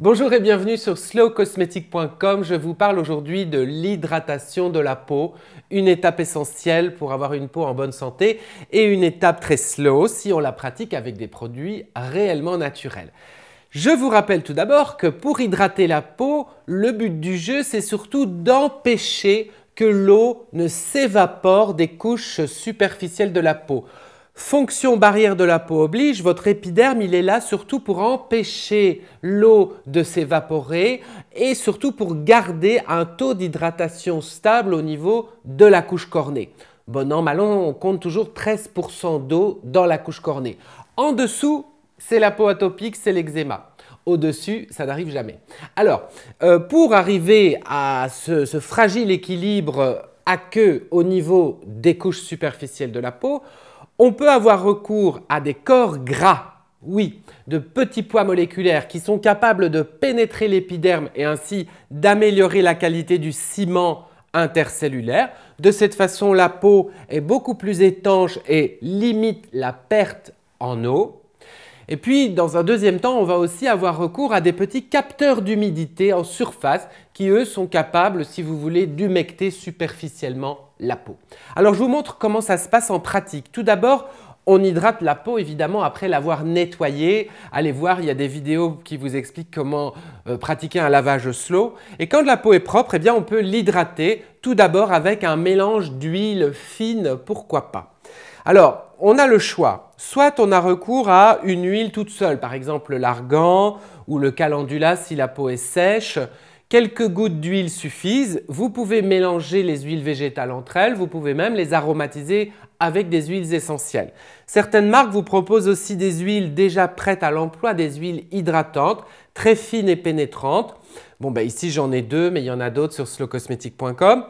Bonjour et bienvenue sur slowcosmetic.com. Je vous parle aujourd'hui de l'hydratation de la peau, une étape essentielle pour avoir une peau en bonne santé et une étape très slow si on la pratique avec des produits réellement naturels. Je vous rappelle tout d'abord que pour hydrater la peau, le but du jeu, c'est surtout d'empêcher que l'eau ne s'évapore des couches superficielles de la peau. Fonction barrière de la peau oblige, votre épiderme, il est là surtout pour empêcher l'eau de s'évaporer et surtout pour garder un taux d'hydratation stable au niveau de la couche cornée. Bon an, mal an, on compte toujours 13% d'eau dans la couche cornée. En dessous, c'est la peau atopique, c'est l'eczéma. Au-dessus, ça n'arrive jamais. Alors, pour arriver à ce fragile équilibre aqueux au niveau des couches superficielles de la peau, on peut avoir recours à des corps gras, oui, de petits poids moléculaires qui sont capables de pénétrer l'épiderme et ainsi d'améliorer la qualité du ciment intercellulaire. De cette façon, la peau est beaucoup plus étanche et limite la perte en eau. Et puis, dans un deuxième temps, on va aussi avoir recours à des petits capteurs d'humidité en surface qui, eux, sont capables, si vous voulez, d'humecter superficiellement la peau. Alors, je vous montre comment ça se passe en pratique. Tout d'abord, on hydrate la peau, évidemment, après l'avoir nettoyée. Allez voir, il y a des vidéos qui vous expliquent comment pratiquer un lavage slow. Et quand la peau est propre, eh bien, on peut l'hydrater tout d'abord avec un mélange d'huile fine, pourquoi pas. Alors, on a le choix. Soit on a recours à une huile toute seule, par exemple l'argan ou le calendula si la peau est sèche. Quelques gouttes d'huile suffisent. Vous pouvez mélanger les huiles végétales entre elles. Vous pouvez même les aromatiser avec des huiles essentielles. Certaines marques vous proposent aussi des huiles déjà prêtes à l'emploi, des huiles hydratantes, très fines et pénétrantes. Bon, ici j'en ai deux, mais il y en a d'autres sur slowcosmetic.com.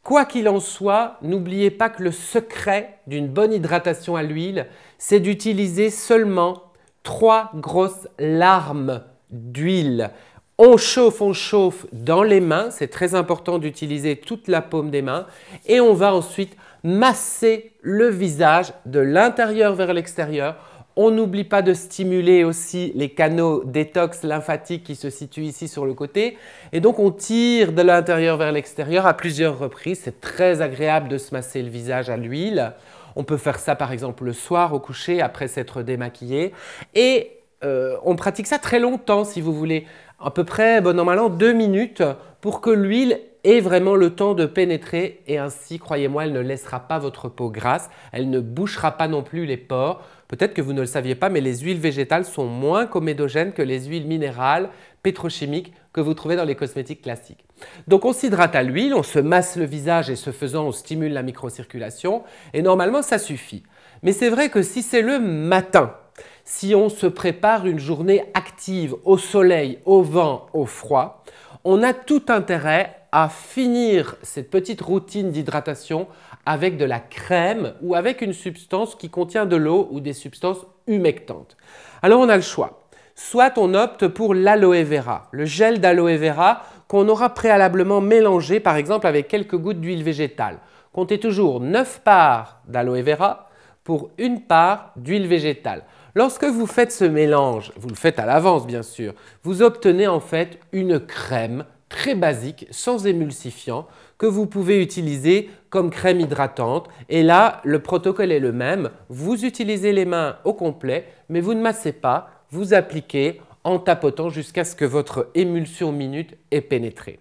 Quoi qu'il en soit, n'oubliez pas que le secret d'une bonne hydratation à l'huile, c'est d'utiliser seulement 3 grosses larmes d'huile. On chauffe dans les mains, c'est très important d'utiliser toute la paume des mains et on va ensuite masser le visage de l'intérieur vers l'extérieur. On n'oublie pas de stimuler aussi les canaux détox lymphatiques qui se situent ici sur le côté. Et donc, on tire de l'intérieur vers l'extérieur à plusieurs reprises. C'est très agréable de se masser le visage à l'huile. On peut faire ça par exemple le soir au coucher après s'être démaquillé. Et on pratique ça très longtemps si vous voulez. À peu près, normalement, 2 minutes pour que l'huile ait vraiment le temps de pénétrer. Et ainsi, croyez-moi, elle ne laissera pas votre peau grasse. Elle ne bouchera pas non plus les pores. Peut-être que vous ne le saviez pas, mais les huiles végétales sont moins comédogènes que les huiles minérales, pétrochimiques que vous trouvez dans les cosmétiques classiques. Donc on s'hydrate à l'huile, on se masse le visage et ce faisant, on stimule la microcirculation et normalement ça suffit. Mais c'est vrai que si c'est le matin, si on se prépare une journée active au soleil, au vent, au froid, on a tout intérêt à finir cette petite routine d'hydratation avec de la crème ou avec une substance qui contient de l'eau ou des substances humectantes. Alors on a le choix. Soit on opte pour l'aloe vera, le gel d'aloe vera qu'on aura préalablement mélangé par exemple avec quelques gouttes d'huile végétale. Comptez toujours 9 parts d'aloe vera pour 1 part d'huile végétale. Lorsque vous faites ce mélange, vous le faites à l'avance bien sûr, vous obtenez en fait une crème très basique, sans émulsifiant, que vous pouvez utiliser comme crème hydratante. Et là, le protocole est le même. Vous utilisez les mains au complet, mais vous ne massez pas, vous appliquez en tapotant jusqu'à ce que votre émulsion minute ait pénétré.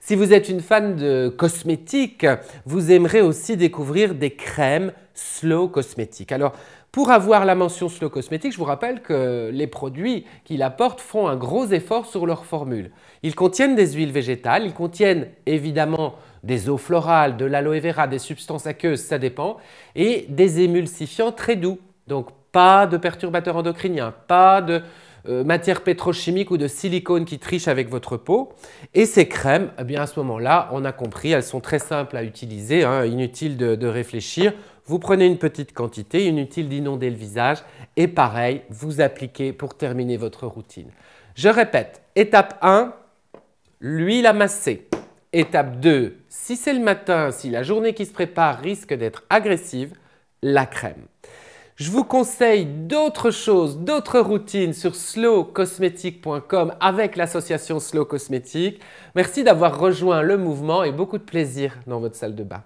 Si vous êtes une fan de cosmétiques, vous aimerez aussi découvrir des crèmes Slow Cosmetic. Alors, pour avoir la mention Slow Cosmetic, je vous rappelle que les produits qu'ils apportent font un gros effort sur leur formule. Ils contiennent des huiles végétales, ils contiennent évidemment des eaux florales, de l'aloe vera, des substances aqueuses, ça dépend, et des émulsifiants très doux. Donc, pas de perturbateurs endocriniens, pas de matière pétrochimique ou de silicone qui triche avec votre peau. Et ces crèmes, eh bien à ce moment-là, on a compris, elles sont très simples à utiliser, inutile de réfléchir. Vous prenez une petite quantité, inutile d'inonder le visage et pareil, vous appliquez pour terminer votre routine. Je répète, étape 1, l'huile à masser. Étape 2, si c'est le matin, si la journée qui se prépare risque d'être agressive, la crème. Je vous conseille d'autres choses, d'autres routines sur slowcosmetic.com avec l'association Slow Cosmétique. Merci d'avoir rejoint le mouvement et beaucoup de plaisir dans votre salle de bain.